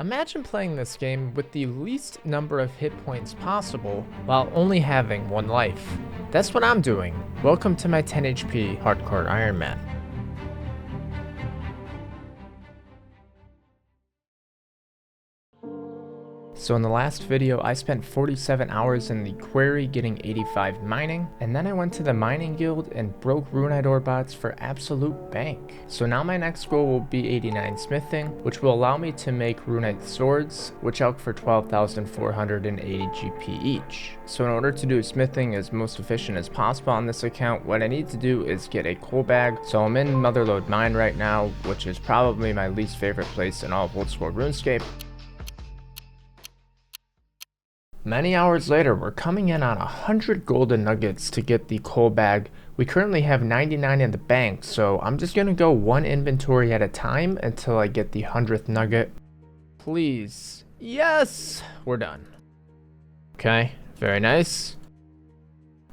Imagine playing this game with the least number of hit points possible while only having one life. That's what I'm doing. Welcome to my 10 HP Hardcore Ironman. So in the last video, I spent 47 hours in the quarry getting 85 mining, and then I went to the mining guild and broke runite ore bots for absolute bank. So now my next goal will be 89 smithing, which will allow me to make runite swords, which out for 12,480 GP each. So in order to do smithing as most efficient as possible on this account, what I need to do is get a coal bag. So I'm in Motherlode Mine right now, which is probably my least favorite place in all of old school RuneScape. Many hours later, we're coming in on 100 golden nuggets to get the coal bag. We currently have 99 in the bank, so I'm just gonna go one inventory at a time until I get the 100th nugget. Please. Yes! We're done. Okay, very nice.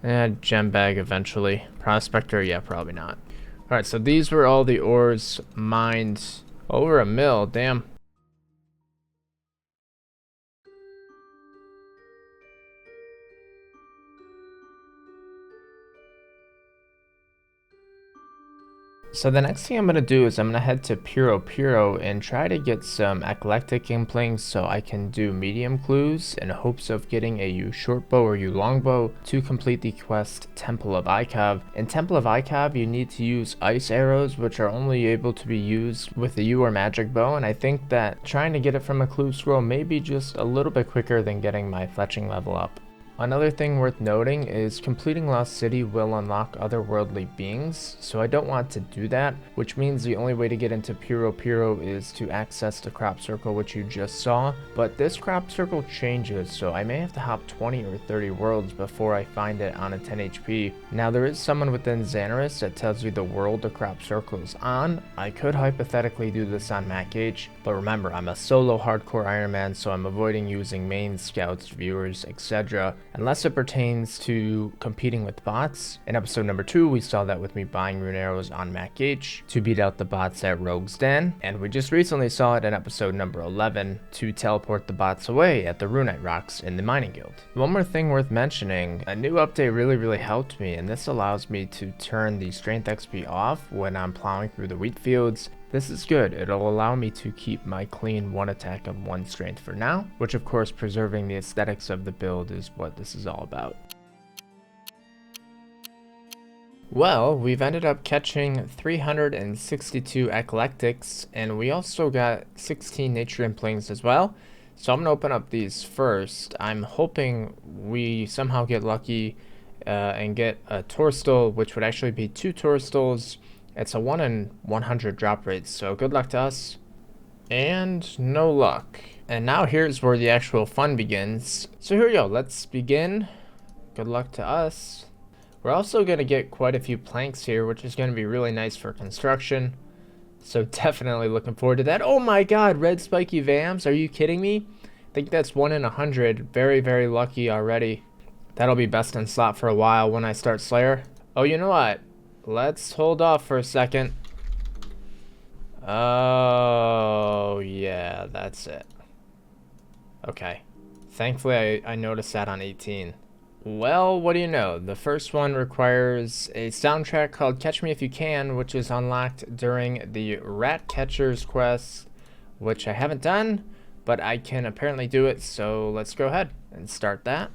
And gem bag eventually. Prospector, yeah, probably not. Alright, so these were all the ores mined. Over a mil, damn. So the next thing I'm going to do is I'm going to head to Puro and try to get some eclectic inklings so I can do medium clues in hopes of getting a U shortbow or U longbow to complete the quest Temple of Ikov. In Temple of Ikov you need to use ice arrows, which are only able to be used with a U or magic bow, and I think that trying to get it from a clue scroll may be just a little bit quicker than getting my fletching level up. Another thing worth noting is completing Lost City will unlock otherworldly beings, so I don't want to do that, which means the only way to get into Puro is to access the crop circle, which you just saw, but this crop circle changes, so I may have to hop 20 or 30 worlds before I find it on a 10 HP. Now there is someone within Xanaris that tells you the world the crop circle is on. I could hypothetically do this on MacH, but remember I'm a solo hardcore Ironman, so I'm avoiding using main scouts, viewers, etc. unless it pertains to competing with bots. In episode number 2, we saw that with me buying rune arrows on MacH to beat out the bots at Rogue's Den, and we just recently saw it in episode number 11 to teleport the bots away at the runite rocks in the mining guild. One more thing worth mentioning, a new update really helped me, and this allows me to turn the strength XP off when I'm plowing through the wheat fields. This is good, it'll allow me to keep my clean 1 attack and 1 strength for now, which of course preserving the aesthetics of the build is what this is all about. Well, we've ended up catching 362 eclectics, and we also got 16 nature inklings as well. So I'm gonna open up these first. I'm hoping we somehow get lucky and get a Torstal, which would actually be 2 Torstals. It's a 1 in 100 drop rate, so good luck to us. And no luck. And now here's where the actual fun begins. So here we go, let's begin. Good luck to us. We're also going to get quite a few planks here, which is going to be really nice for construction. So definitely looking forward to that. Oh my god, red spiky vams, are you kidding me? I think that's 1 in 100, very lucky already. That'll be best in slot for a while when I start Slayer. Oh, you know what? Let's hold off for a second. Oh, yeah, that's it. Okay. Thankfully, I noticed that on 18. Well, what do you know? The first one requires a soundtrack called Catch Me If You Can, which is unlocked during the Rat Catchers quest, which I haven't done, but I can apparently do it, so let's go ahead and start that.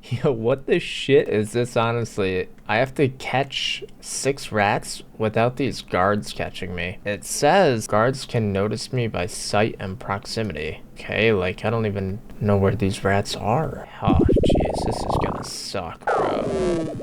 Yo, what the shit is this, honestly? I have to catch 6 rats without these guards catching me. It says guards can notice me by sight and proximity. Okay, like, I don't even know where these rats are. Oh, jeez, this is gonna suck, bro.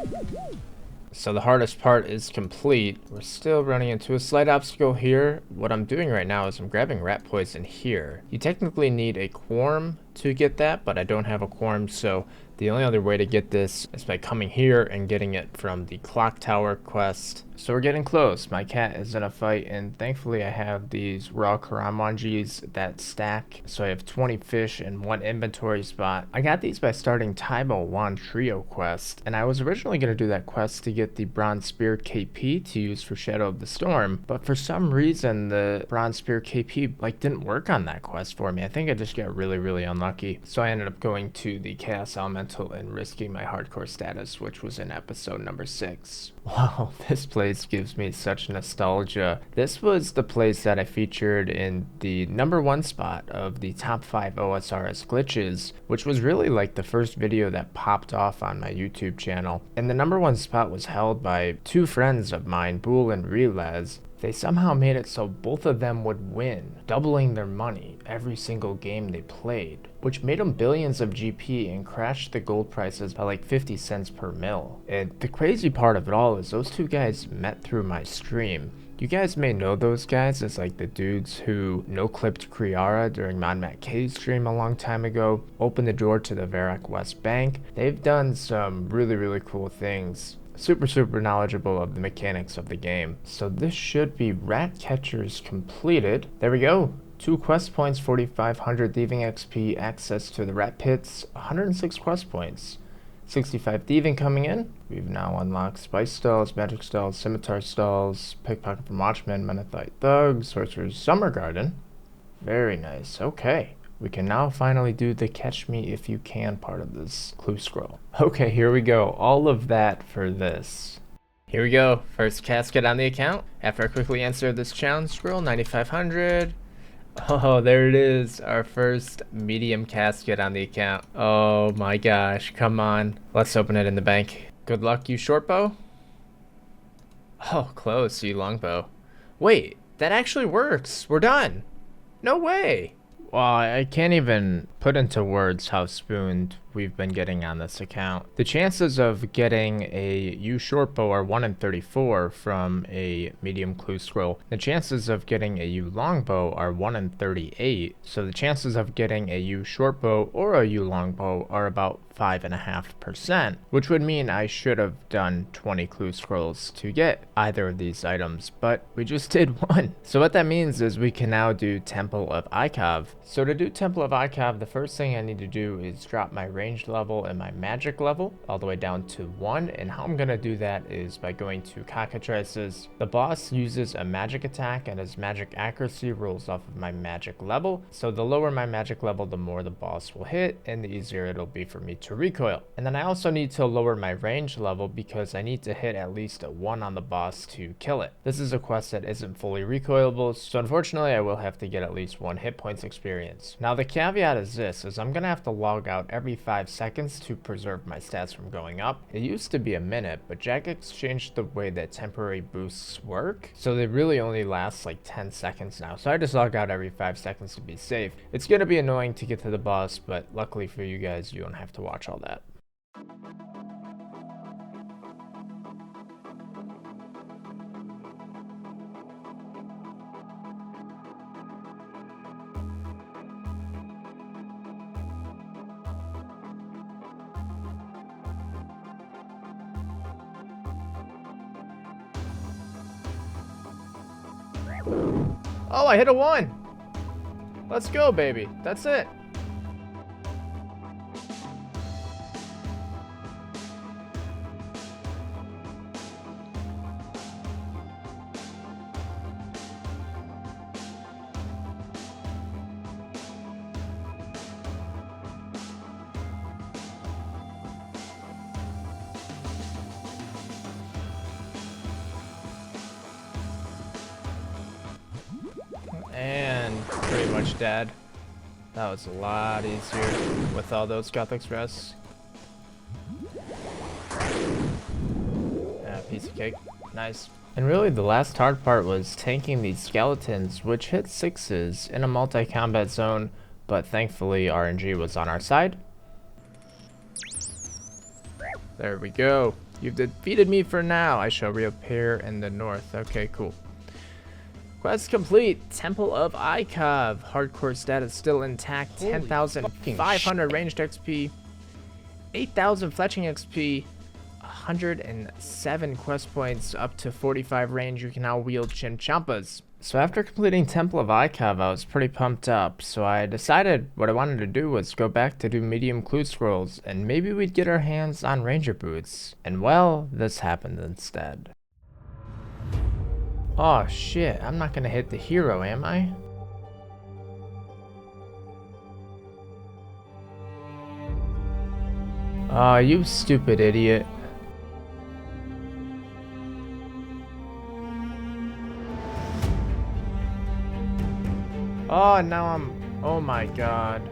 So the hardest part is complete. We're still running into a slight obstacle here. What I'm doing right now is I'm grabbing rat poison here. You technically need a quorum to get that, but I don't have a quorum, so the only other way to get this is by coming here and getting it from the clock tower quest. So we're getting close. My cat is in a fight, and thankfully I have these raw Karamanjis that stack. So I have 20 fish in one inventory spot. I got these by starting Taibo Wan Trio quest, and I was originally going to do that quest to get the Bronze Spear KP to use for Shadow of the Storm, but for some reason the Bronze Spear KP didn't work on that quest for me. I think I just got really unlucky. So I ended up going to the Chaos Elemental and risking my hardcore status, which was in episode number 6. Wow, this place gives me such nostalgia. This was the place that I featured in the number 1 spot of the top 5 OSRS glitches, which was really like the first video that popped off on my YouTube channel. And the number 1 spot was held by 2 friends of mine, Bool and Relaz. They somehow made it so both of them would win, doubling their money every single game they played, which made them billions of GP and crashed the gold prices by like 50 cents per mil. And the crazy part of it all is those 2 guys met through my stream. You guys may know those guys as like the dudes who no-clipped Kriara during ModMat K's stream a long time ago, opened the door to the Varrock West Bank. They've done some really cool things. Super knowledgeable of the mechanics of the game. So this should be Rat Catchers completed. There we go. 2 quest points, 4,500 thieving XP, access to the rat pits, 106 quest points, 65 thieving coming in. We've now unlocked spice stalls, magic stalls, scimitar stalls, pickpocket from watchmen, menethite thugs, sorcerer's summer garden. Very nice. Okay. We can now finally do the catch me if you can part of this clue scroll. Okay, here we go. All of that for this. Here we go. First casket on the account. After I quickly answer this challenge scroll, 9,500. Oh, there it is. Our first medium casket on the account. Oh my gosh. Come on. Let's open it in the bank. Good luck, you short bow. Oh, close, you longbow. Wait, that actually works. We're done. No way. Well, I can't even put into words how spooned we've been getting on this account. The chances of getting a U short bow are 1 in 34 from a medium clue scroll. The chances of getting a U longbow are 1 in 38. So the chances of getting a U short bow or a U longbow are about 5.5%, which would mean I should have done 20 clue scrolls to get either of these items, but we just did 1. So what that means is we can now do Temple of Ikov. So to do Temple of Ikov, the first thing I need to do is drop my ranged level and my magic level all the way down to 1, and how I'm gonna do that is by going to cockatrices. The boss uses a magic attack and his magic accuracy rolls off of my magic level, so the lower my magic level, the more the boss will hit and the easier it'll be for me to recoil. And then I also need to lower my range level because I need to hit at least a 1 on the boss to kill it. This is a quest that isn't fully recoilable, so unfortunately I will have to get at least 1 hit points experience. Now the caveat is this, is I'm gonna have to log out every 5 seconds to preserve my stats from going up. It used to be a minute, but Jagex changed the way that temporary boosts work, so they really only last like 10 seconds now. So I just log out every 5 seconds to be safe. It's gonna be annoying to get to the boss, but luckily for you guys, you don't have to watch all that. Oh, I hit a 1. Let's go, baby. That's it. And pretty much dead. That was a lot easier with all those Gothic Express. Piece of cake. Nice. And really the last hard part was tanking these skeletons, which hit 6s in a multi-combat zone, but thankfully RNG was on our side. There we go. You've defeated me for now. I shall reappear in the north. Okay, cool. Quest complete. Temple of Ikov. Hardcore status still intact. 10,500 ranged XP. 8,000 fletching XP. 107 quest points, up to 45 range, you can now wield Chinchompas. So after completing Temple of Ikov, I was pretty pumped up, so I decided what I wanted to do was go back to do medium clue scrolls, and maybe we'd get our hands on ranger boots. And well, this happened instead. Oh shit, I'm not gonna hit the hero, am I? Oh, you stupid idiot. Oh, now oh my god.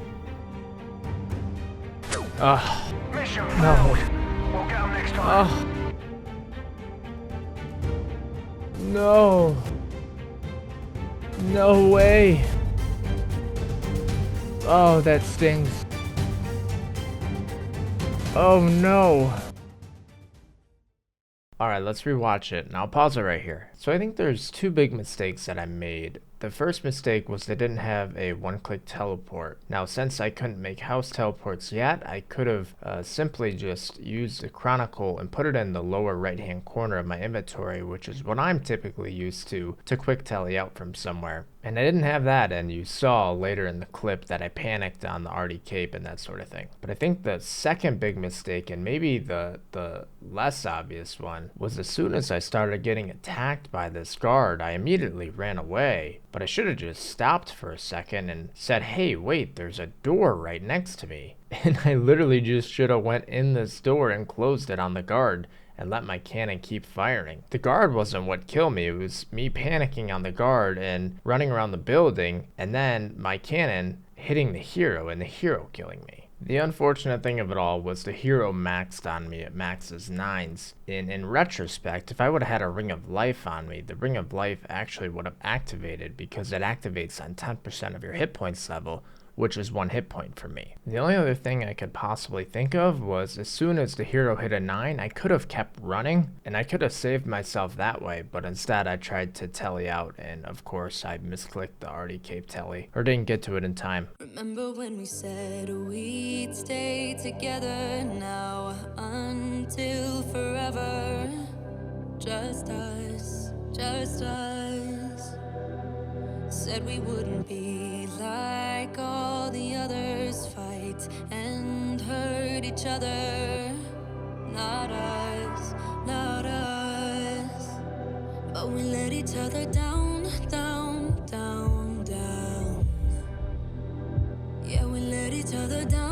Ugh. Mission No. failed. We'll get 'em next time. Oh. No. No way. Oh, that stings. Oh no. Alright, let's rewatch it, and I'll pause it right here. So I think there's two big mistakes that I made. The first mistake was they didn't have a one-click teleport. Now, since I couldn't make house teleports yet, I could have simply just used the Chronicle and put it in the lower right-hand corner of my inventory, which is what I'm typically used to quick tele out from somewhere. And I didn't have that, and you saw later in the clip that I panicked on the Artie Cape and that sort of thing. But I think the second big mistake, and maybe the less obvious one, was as soon as I started getting attacked by this guard, I immediately ran away. But I should have just stopped for a second and said, hey, wait, there's a door right next to me. And I literally just should have went in this door and closed it on the guard and let my cannon keep firing. The guard wasn't what killed me, it was me panicking on the guard and running around the building, and then my cannon hitting the hero and the hero killing me. The unfortunate thing of it all was the hero maxed on me at max's 9s. In retrospect, if I would have had a Ring of Life on me, the Ring of Life actually would have activated because it activates on 10% of your hit points level, which is 1 hit point for me. The only other thing I could possibly think of was as soon as the hero hit a 9, I could have kept running, and I could have saved myself that way, but instead I tried to tele out, and of course I misclicked the Artie Cape tele, or didn't get to it in time. Remember when we said we'd stay together now until forever? Just us, just us. Said we wouldn't be like all the others, fight and hurt each other. Not us, not us. But we let each other down, down, down, down. Yeah, we let each other down.